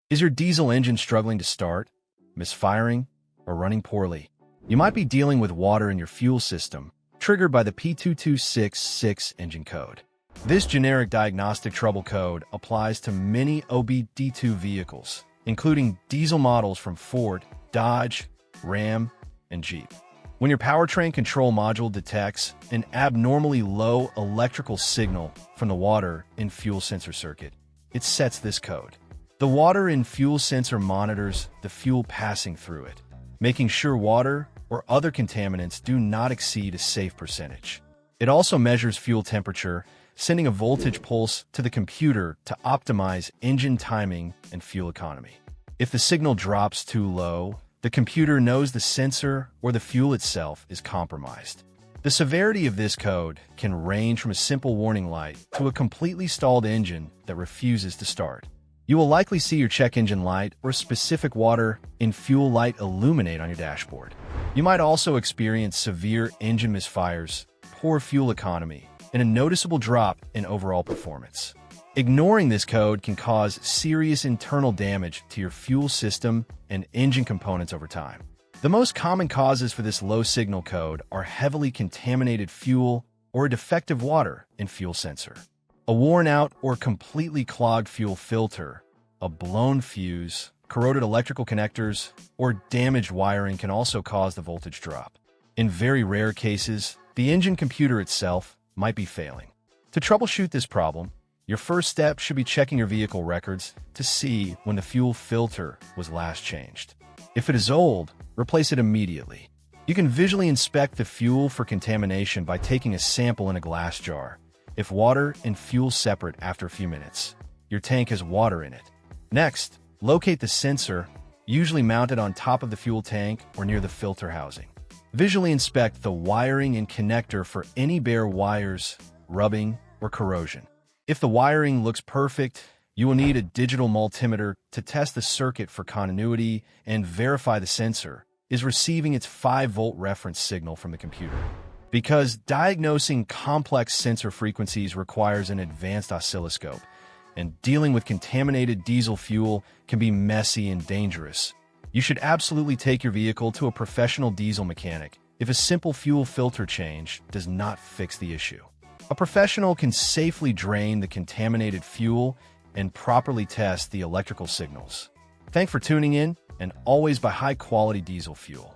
Is your diesel engine struggling to start, misfiring, or running poorly? You might be dealing with water in your fuel system, triggered by the P2266 engine code. This generic diagnostic trouble code applies to many OBD2 vehicles, including diesel models from Ford, Dodge, Ram, and Jeep. When your powertrain control module detects an abnormally low electrical signal from the water in fuel sensor circuit, it sets this code. The water in fuel sensor monitors the fuel passing through it, making sure water or other contaminants do not exceed a safe percentage. It also measures fuel temperature, sending a voltage pulse to the computer to optimize engine timing and fuel economy. If the signal drops too low, the computer knows the sensor or the fuel itself is compromised. The severity of this code can range from a simple warning light to a completely stalled engine that refuses to start. You will likely see your check engine light or specific water in fuel light illuminate on your dashboard. You might also experience severe engine misfires, poor fuel economy, and a noticeable drop in overall performance. Ignoring this code can cause serious internal damage to your fuel system and engine components over time. The most common causes for this low signal code are heavily contaminated fuel or defective water in fuel sensor. A worn-out or completely clogged fuel filter, a blown fuse, corroded electrical connectors, or damaged wiring can also cause the voltage drop. In very rare cases, the engine computer itself might be failing. To troubleshoot this problem, your first step should be checking your vehicle records to see when the fuel filter was last changed. If it is old, replace it immediately. You can visually inspect the fuel for contamination by taking a sample in a glass jar. If water and fuel separate after a few minutes, your tank has water in it. Next, locate the sensor, usually mounted on top of the fuel tank or near the filter housing. Visually inspect the wiring and connector for any bare wires, rubbing, or corrosion. If the wiring looks perfect, you will need a digital multimeter to test the circuit for continuity and verify the sensor is receiving its 5-volt reference signal from the computer. Because diagnosing complex sensor frequencies requires an advanced oscilloscope, and dealing with contaminated diesel fuel can be messy and dangerous, you should absolutely take your vehicle to a professional diesel mechanic if a simple fuel filter change does not fix the issue. A professional can safely drain the contaminated fuel and properly test the electrical signals. Thanks for tuning in, and always buy high-quality diesel fuel.